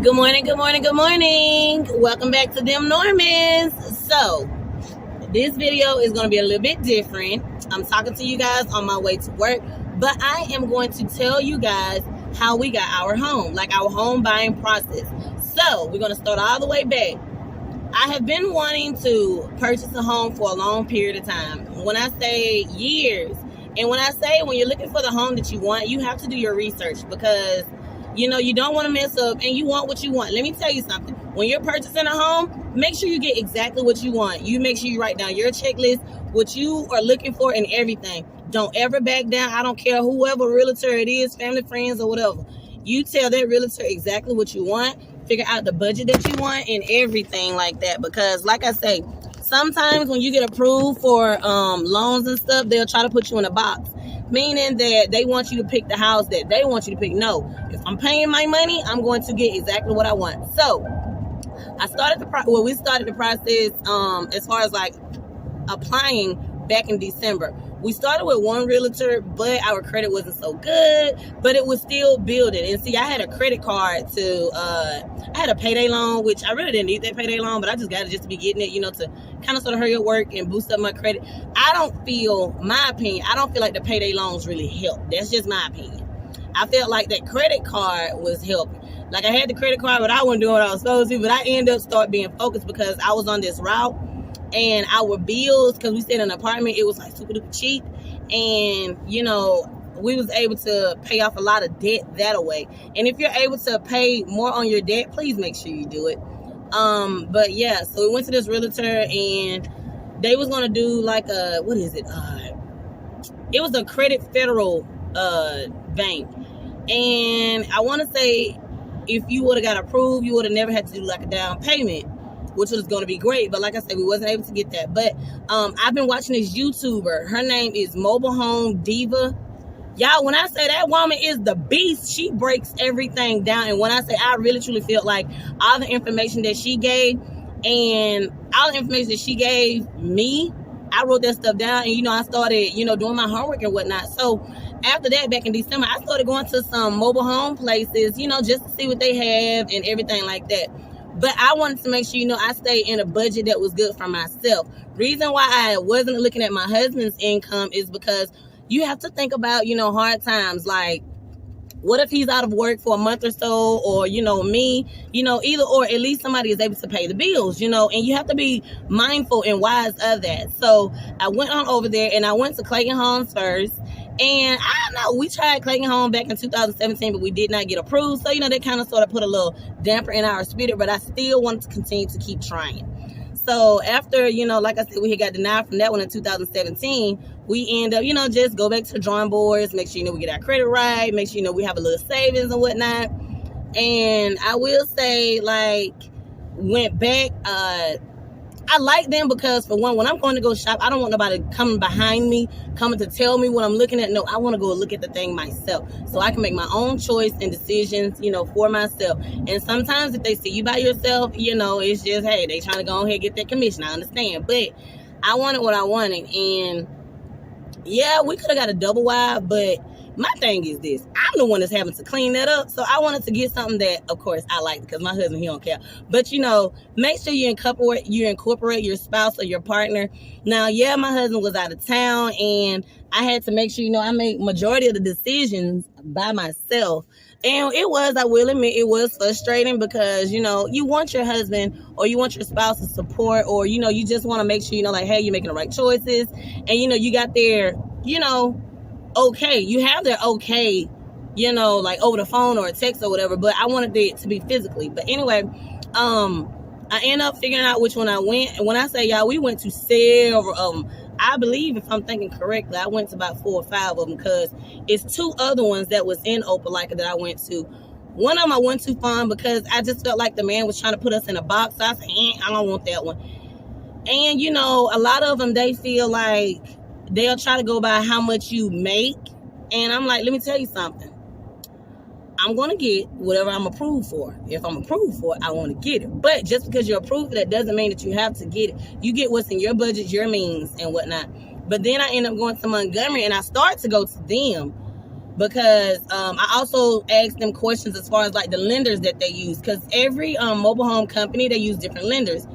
Good morning, good morning, good morning. Welcome back to Them Normans. So, this video is going to be a little bit different. I'm talking to you guys on my way to work, but I am going to tell you guys how we got our home, like our home buying process. So, we're going to start all the way back. I have been wanting to purchase a home for a long period of time. When I say years, and when I say when you're looking for the home that you want, you have to do your research because you don't want to mess up and you want what you want. Let me tell you something. When you're purchasing a home, make sure you get exactly what you want. You make sure you write down your checklist, what you are looking for and everything. Don't ever back down. I don't care whoever realtor it is, family, friends, or whatever. You tell that realtor exactly what you want. Figure out the budget that you want and everything like that. Because like I say, sometimes when you get approved for loans and stuff, they'll try to put you in a box. Meaning that they want you to pick the house that they want you to pick. No, if I'm paying my money, I'm going to get exactly what I want. So we started the process as far as like applying back in December. We started with one realtor, but our credit wasn't so good, but it was still building. And see, I had a credit card I had a payday loan, which I really didn't need that payday loan, but I just got it just to be getting it, to kind of sort of hurry up work and boost up my credit. I don't feel like the payday loans really help. That's just my opinion. I felt like that credit card was helping. Like I had the credit card, but I wasn't doing what I was supposed to, but I ended up start being focused because I was on this route. And our bills, because we stayed in an apartment, it was like super duper cheap. And, we was able to pay off a lot of debt that way. And if you're able to pay more on your debt, please make sure you do it. But yeah, so we went to this realtor and they was going to do like it was a Credit Federal bank. And I want to say if you would have got approved, you would have never had to do like a down payment, which was going to be great. But like I said, we wasn't able to get that. But I've been watching this YouTuber. Her name is Mobile Home Diva. Y'all, when I say that woman is the beast, she breaks everything down. And when I say I really truly felt like all the information that she gave and all the information that she gave me, I wrote that stuff down. And, I started, doing my homework and whatnot. So after that, back in December, I started going to some mobile home places, just to see what they have and everything like that. But I wanted to make sure, I stayed in a budget that was good for myself. Reason why I wasn't looking at my husband's income is because you have to think about, hard times. Like, what if he's out of work for a month or so, or, me, either or, at least somebody is able to pay the bills, and you have to be mindful and wise of that. So I went on over there and I went to Clayton Homes first. And I don't know, we tried Clayton Homes back in 2017, but we did not get approved. So, they kind of sort of put a little damper in our spirit, but I still wanted to continue to keep trying. So after, like I said, we had got denied from that one in 2017, we end up, just go back to the drawing boards, make sure, we get our credit right, make sure, we have a little savings and whatnot. And I will say, like, went back, I like them because, for one, when I'm going to go shop, I don't want nobody coming behind me, coming to tell me what I'm looking at. No, I want to go look at the thing myself so I can make my own choice and decisions, for myself. And sometimes if they see you by yourself, it's just, hey, they trying to go ahead and get that commission. I understand. But I wanted what I wanted. And, yeah, we could have got a double wide, but my thing is this. I'm the one that's having to clean that up. So I wanted to get something that, of course, I like because my husband, he don't care. But, make sure you incorporate your spouse or your partner. Now, yeah, my husband was out of town and I had to make sure, I make majority of the decisions by myself. And I will admit, it was frustrating because, you want your husband or you want your spouse's support or, you just want to make sure, like, hey, you're making the right choices. And, you got their, okay, you have their okay, like over the phone or a text or whatever, but I wanted it to be physically. But anyway, I ended up figuring out which one I went. And when I say y'all, we went to several of them. I believe, if I'm thinking correctly, I went to about 4 or 5 of them because it's 2 other ones that was in Opelika that I went to. One of them I went too far because I just felt like the man was trying to put us in a box. So I said, I don't want that one. And, a lot of them, they feel like they'll try to go by how much you make. And I'm like, let me tell you something. I'm going to get whatever I'm approved for. If I'm approved for it, I want to get it. But just because you're approved for that doesn't mean that you have to get it. You get what's in your budget, your means, and whatnot. But then I end up going to Montgomery, and I start to go to them. because I also asked them questions as far as like the lenders that they use, because every mobile home company, they use different lenders.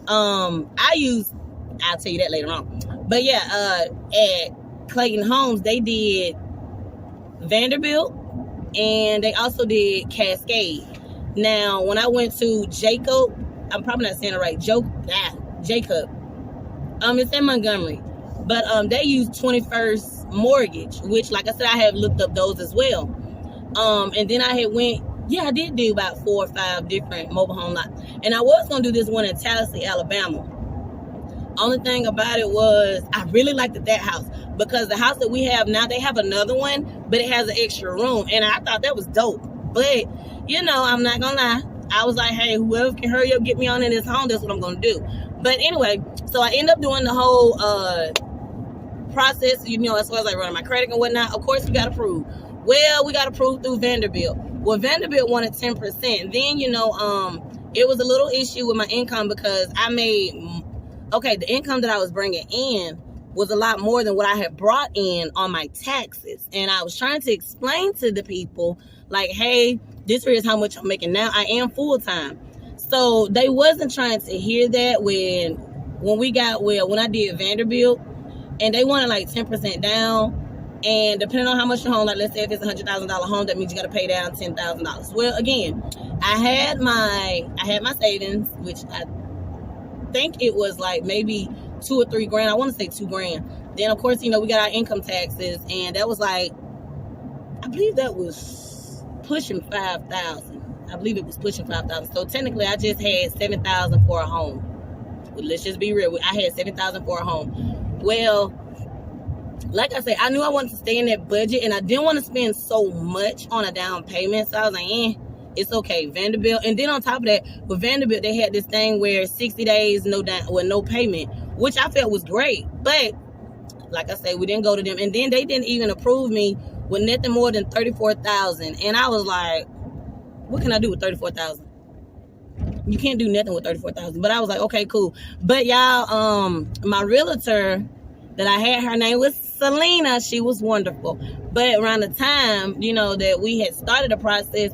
I'll tell you that later on. But yeah, at Clayton Homes, they did Vanderbilt, and they also did Cascade. Now, when I went to Jacob, I'm probably not saying it right, Jacob, it's in Montgomery, but they use 21st Mortgage, which, like I said, I have looked up those as well. And then I did do about 4 or 5 different mobile home lots, and I was gonna do this one in Tallahassee, Alabama. Only thing about it was I really liked that house, because the house that we have now, they have another one, but it has an extra room, and I thought that was dope. But I'm not gonna lie, I was like, hey, whoever can hurry up, get me on in this home, that's what I'm gonna do. But anyway, so I end up doing the whole process, as far as like running my credit and whatnot. Of course, we got approved. Well, we got approved through Vanderbilt. Well, Vanderbilt wanted 10%. Then, it was a little issue with my income, because the income that I was bringing in was a lot more than what I had brought in on my taxes. And I was trying to explain to the people, like, hey, this is how much I'm making now. I am full-time. So they wasn't trying to hear that when I did Vanderbilt, and they wanted like 10% down. And depending on how much your home, like let's say if it's $100,000 home, that means you got to pay down $10,000. Well, again, I had my savings, which I think it was like maybe $2 or $3 grand. I want to say $2 grand. Then of course, we got our income taxes, and that was like, I believe that was pushing 5,000. I believe it was pushing 5,000. So technically, I just had 7,000 for a home. Well, let's just be real. I had 7,000 for a home. Well, like I said, I knew I wanted to stay in that budget, and I didn't want to spend so much on a down payment. So I was like, it's okay, Vanderbilt. And then on top of that, with Vanderbilt, they had this thing where 60 days no payment, which I felt was great. But like I said, we didn't go to them, and then they didn't even approve me with nothing more than $34,000. And I was like, what can I do with $34,000? You can't do nothing with $34,000. But I was like, okay, cool. But y'all, my realtor that I had, her name was Selena. She was wonderful. But around the time, that we had started the process,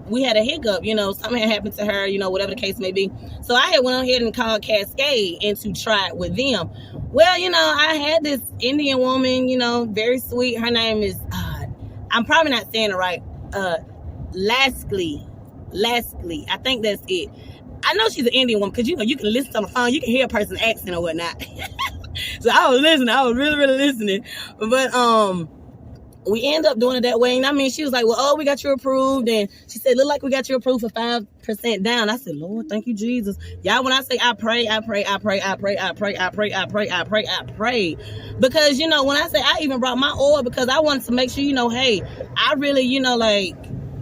we had a hiccup. Something had happened to her, whatever the case may be. So I had went ahead and called Cascade and to try it with them. Well, I had this Indian woman, very sweet. Her name is, I'm probably not saying it right, Laskley. I think that's it. I know she's an Indian woman, because, you can listen on the phone. You can hear a person's accent or whatnot. So I was listening. I was really, really listening. But we end up doing it that way. And she was like, well, we got you approved. And she said, look like we got you approved for 5% down. I said, Lord, thank you, Jesus. Y'all, when I say I pray. Because, when I say I even brought my oil, because I wanted to make sure, hey, I really,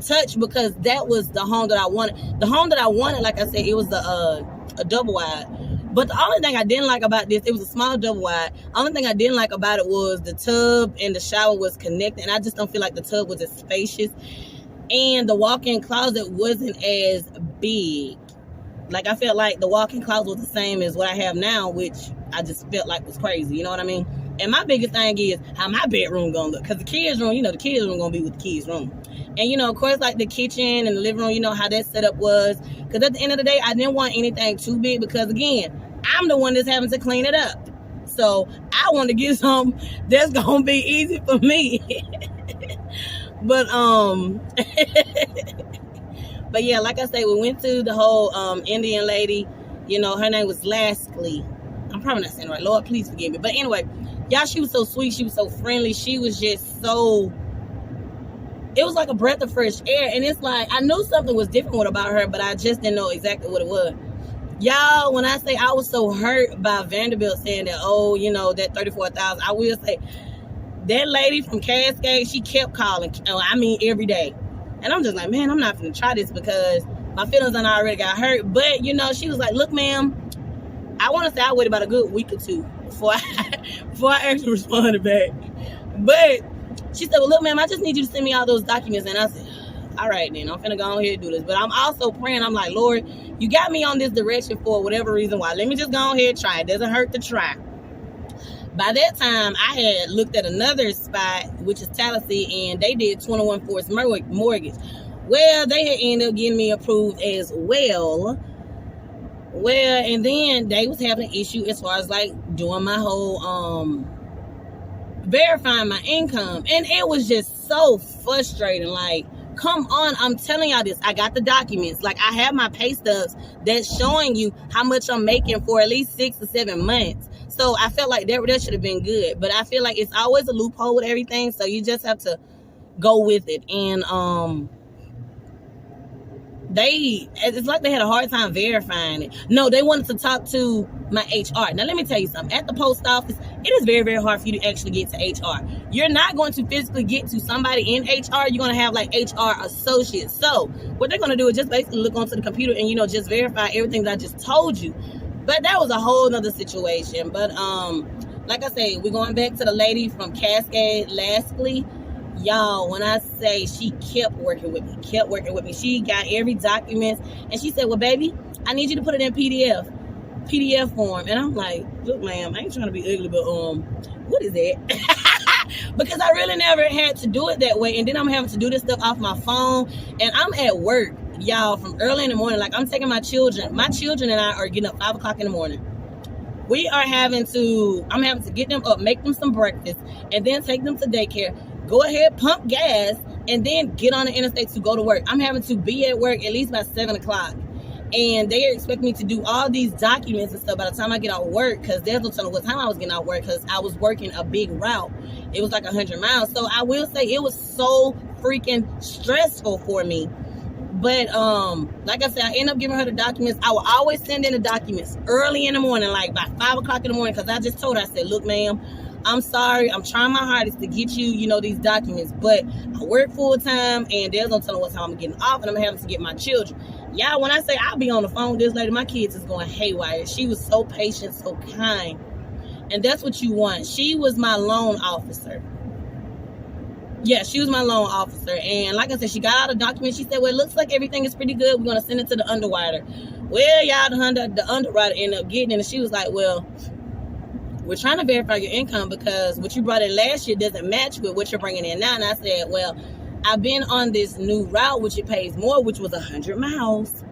touch, because that was the home that I wanted. The home that I wanted, like I said, it was a double wide. But the only thing I didn't like about this, it was a small double wide. Only thing I didn't like about it was the tub and the shower was connected, and I just don't feel like the tub was as spacious. And the walk-in closet wasn't as big. Like, I felt like the walk-in closet was the same as what I have now, which I just felt like was crazy. You know what I mean? And my biggest thing is how my bedroom gonna look. Because the kids' room, the kids' room gonna be with the kids' room. And, of course, like the kitchen and the living room, how that setup was. Because at the end of the day, I didn't want anything too big, because, again, I'm the one that's having to clean it up. So I want to get something that's going to be easy for me. But, but yeah, like I say, we went to the whole Indian lady. Her name was Laskley. I'm probably not saying it right. Lord, please forgive me. But anyway, y'all, she was so sweet. She was so friendly. She was just so... It was like a breath of fresh air. And it's like, I knew something was different about her, but I just didn't know exactly what it was. Y'all, when I say I was so hurt by Vanderbilt saying that, that $34,000, I will say that lady from Cascade, she kept calling. Every day. And I'm just like, man, I'm not going to try this, because my feelings done already got hurt. But, she was like, look, ma'am, I want to say I waited about a good week or two before I actually responded back. But she said, well, look, ma'am, I just need you to send me all those documents. And I said, all right, then, I'm finna go on here and do this. But I'm also praying. I'm like, Lord, you got me on this direction for whatever reason why. Let me just go on here and try. It doesn't hurt to try. By that time, I had looked at another spot, which is Tallahassee, and they did 21 forced mortgage. Well, they had ended up getting me approved as well. Well, and then they was having an issue as far as like doing my whole verifying my income, and it was just so frustrating. Like, come on, I'm telling y'all this. I got the documents. Like, I have my pay stubs that's showing you how much I'm making for at least 6 to 7 months. So I felt like that should have been good. But I feel like it's always a loophole with everything. So you just have to go with it. And it's like they had a hard time verifying it. No, they wanted to talk to my HR. Now, let me tell you something. At the post office, it is very, very hard for you to actually get to HR. You're not going to physically get to somebody in HR. You're going to have like HR associates. So what they're going to do is just basically look onto the computer and, just verify everything that I just told you. But that was a whole nother situation. But like I say, we're going back to the lady from Cascade, Laskley. Y'all, when I say she kept working with me, she got every document, and she said, well, baby, I need you to put it in PDF form. And I'm like, look, ma'am, I ain't trying to be ugly, but what is that? Because I really never had to do it that way. And then I'm having to do this stuff off my phone, and I'm at work, y'all, from early in the morning. Like, I'm taking my children and I are getting up 5 o'clock in the morning. I'm having to get them up, make them some breakfast, and then take them to daycare. Go ahead, pump gas, and then get on the interstate to go to work. I'm having to be at work at least by 7 o'clock. And they expect me to do all these documents and stuff by the time I get out of work, because there's no telling what time I was getting out of work, because I was working a big route. It was like 100 miles. So I will say it was so freaking stressful for me. But like I said, I ended up giving her the documents. I will always send in the documents early in the morning, like by 5 o'clock in the morning, because I just told her, I said, look, ma'am, I'm sorry. I'm trying my hardest to get you, these documents. But I work full time, and there's no telling what time I'm getting off, and I'm having to get my children. Y'all, when I say I'll be on the phone with this lady, my kids is going haywire. She was so patient, so kind. And that's what you want. She was my loan officer. Yeah, she was my loan officer. And like I said, she got all the documents. She said, well, it looks like everything is pretty good. We're going to send it to the underwriter. Well, y'all, the underwriter ended up getting it. And she was like, well, we're trying to verify your income because what you brought in last year doesn't match with what you're bringing in now. And I said, well, I've been on this new route, which it pays more, which was 100 miles.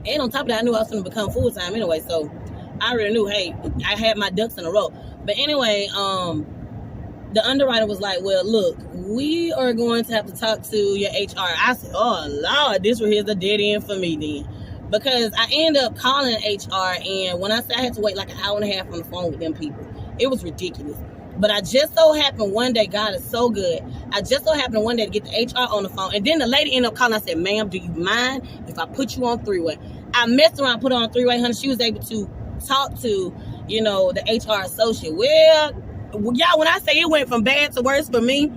And on top of that, I knew I was going to become full-time anyway. So I already knew, hey, I had my ducks in a row. But anyway, the underwriter was like, well, look, we are going to have to talk to your HR. I said, oh, Lord, this was here's a dead end for me then. Because I ended up calling HR, and when I said I had to wait like an hour and a half on the phone with them people, it was ridiculous. But I just so happened one day, God is so good, I just so happened one day to get the HR on the phone. And then the lady ended up calling. I said, ma'am, do you mind if I put you on three-way? I messed around, put her on three-way, honey. She was able to talk to, the HR associate. Well, y'all, when I say it went from bad to worse for me,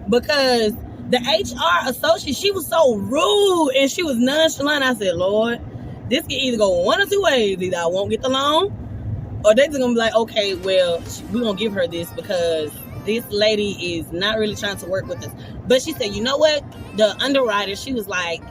because the HR associate, she was so rude and she was nonchalant. I said, Lord, this can either go one or two ways. Either I won't get the loan, or they're just going to be like, okay, well, we're going to give her this because this lady is not really trying to work with us. But she said, you know what? The underwriter, she was like,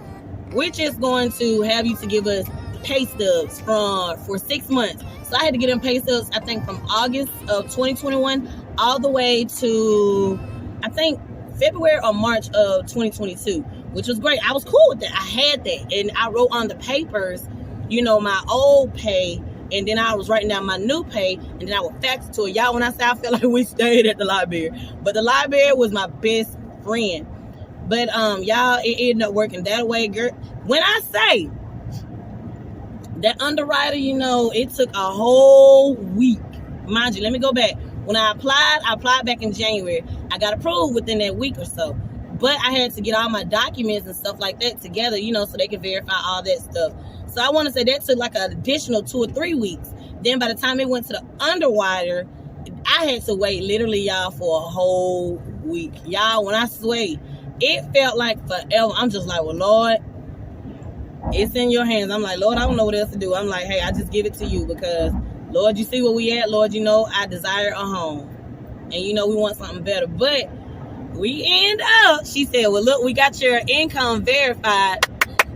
we're just going to have you to give us pay stubs for 6 months. So I had to get them pay stubs, I think, from August of 2021 all the way to, I think, February or March of 2022, which was great. I was cool with that. I had that. And I wrote on the papers, my old pay, and then I was writing down my new pay, and then I would fax it to her. Y'all, when I say I felt like we stayed at the library. But the library was my best friend. But y'all, it ended up working that way, girl. When I say that underwriter, it took a whole week. Mind you, let me go back. When I applied back in January. I got approved within that week or so. But I had to get all my documents and stuff like that together, so they could verify all that stuff. So I want to say that took like an additional 2 or 3 weeks. Then by the time it went to the underwriter, I had to wait literally, y'all, for a whole week. Y'all, when I say it felt like forever. I'm just like, well, Lord, it's in your hands. I'm like, Lord, I don't know what else to do. I'm like, hey, I just give it to you because, Lord, you see where we at. Lord, I desire a home. And, we want something better. But we end up, she said, well, look, we got your income verified.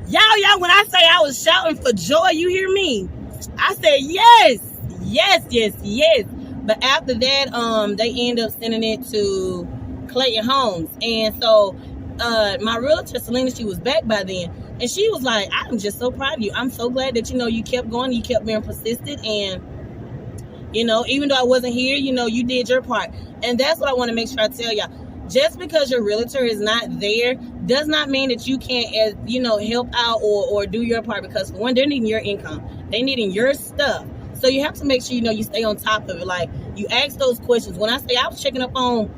Y'all, when I say I was shouting for joy, you hear me? I said, yes. But after that, they end up sending it to Clayton Homes. And so my realtor, Selena, she was back by then. And she was like, I'm just so proud of you. I'm so glad that, you kept going. You kept being persistent. And, even though I wasn't here, you did your part. And that's what I want to make sure I tell y'all. Just because your realtor is not there does not mean that you can't, help out or do your part. Because, for one, they're needing your income. They're needing your stuff. So you have to make sure, you stay on top of it. Like, you ask those questions. When I say I was checking up on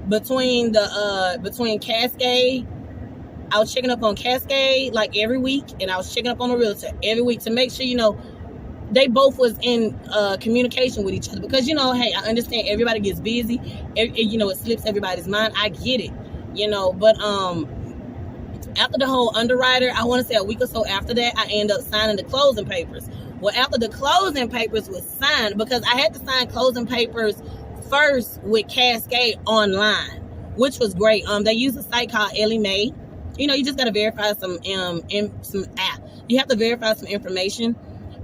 between Cascade, I was checking up on Cascade like every week, and I was checking up on the realtor every week to make sure, they both was in communication with each other. Because, hey, I understand everybody gets busy. It slips everybody's mind. I get it, But after the whole underwriter, I want to say a week or so after that, I ended up signing the closing papers. Well, after the closing papers was signed, because I had to sign closing papers first with Cascade online, which was great. They use a site called Ellie Mae. You just got to verify some app. You have to verify some information.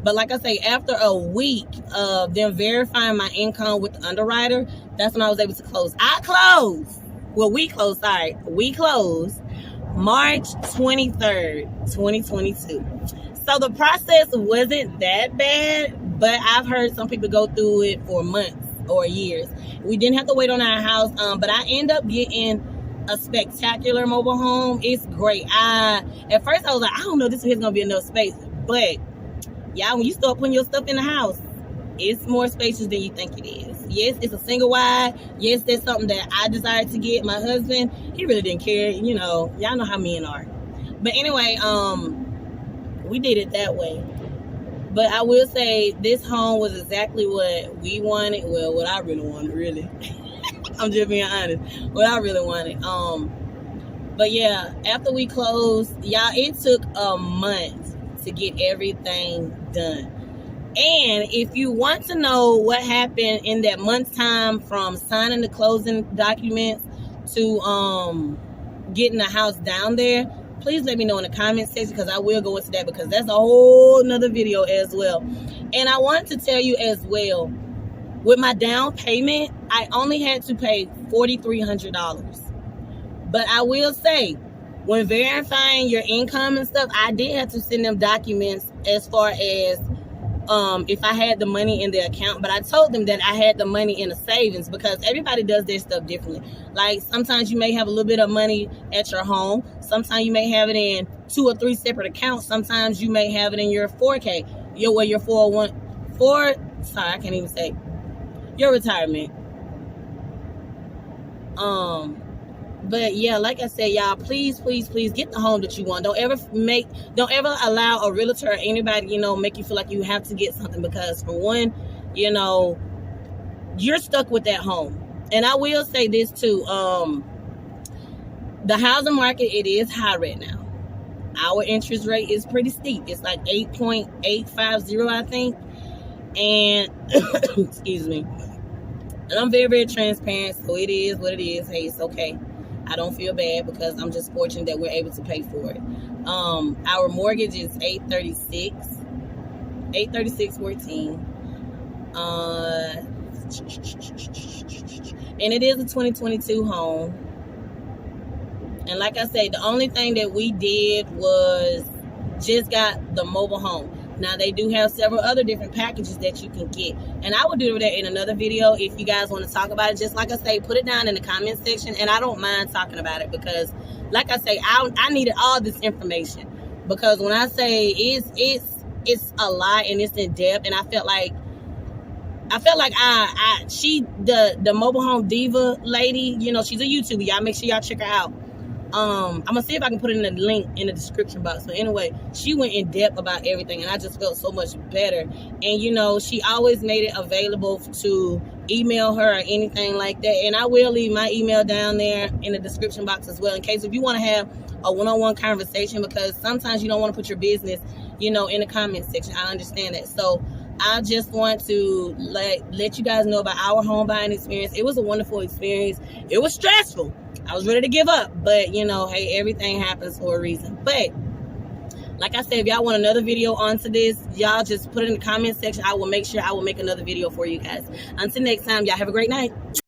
But like I say, after a week of them verifying my income with the underwriter, that's when I was able to close. We closed March 23rd, 2022. So the process wasn't that bad, but I've heard some people go through it for months or years. We didn't have to wait on our house, but I end up getting a spectacular mobile home. It's great. At first I was like, I don't know if this is gonna be enough space, but y'all, when you start putting your stuff in the house, it's more spacious than you think it is. Yes, it's a single wide. Yes, that's something that I desired to get. My husband, he really didn't care. Y'all know how men are. But anyway, we did it that way. But I will say this home was exactly what we wanted. Well, what I really wanted, really. I'm just being honest. What I really wanted. But yeah, after we closed, y'all, it took a month to get everything done. And if you want to know what happened in that month's time from signing the closing documents to getting the house down there, please let me know in the comment section, because I will go into that, because that's a whole nother video as well. And I want to tell you as well, with my down payment, I only had to pay $4,300. But I will say, when verifying your income and stuff, I did have to send them documents as far as if I had the money in the account. But I told them that I had the money in the savings, because everybody does their stuff differently. Like, sometimes you may have a little bit of money at your home. Sometimes you may have it in 2 or 3 separate accounts. Sometimes you may have it in your 4K, your 401, sorry, I can't even say, your retirement. But yeah, like I said, y'all, please get the home that you want. Don't ever allow a realtor or anybody, make you feel like you have to get something, because for one, you're stuck with that home. And I will say this too, the housing market, it is high right now. Our interest rate is pretty steep. It's like 8.850, I think. And excuse me. And I'm very, very transparent, so it is what it is. Hey, it's okay. I don't feel bad, because I'm just fortunate that we're able to pay for it. Our mortgage is $836.14. And it is a 2022 home. And like I said, the only thing that we did was just got the mobile home. Now, they do have several other different packages that you can get. And I will do that in another video if you guys want to talk about it. Just like I say, put it down in the comment section. And I don't mind talking about it, because, like I say, I needed all this information. Because when I say it's a lot and it's in depth, and I felt like the mobile home diva lady, she's a YouTuber. Y'all make sure y'all check her out. I'm gonna see if I can put it in the link in the description box. But anyway, she went in depth about everything, and I just felt so much better. And she always made it available to email her or anything like that. And I will leave my email down there in the description box as well, in case if you want to have a one-on-one conversation, because sometimes you don't want to put your business, in the comment section. I understand that. So I just want to let you guys know about our home buying experience. It was a wonderful experience. It was stressful. I was ready to give up, but hey, everything happens for a reason. But Like I said, if y'all want another video onto this, y'all just put it in the comment section. I will make sure I will make another video for you guys. Until next time, y'all have a great night.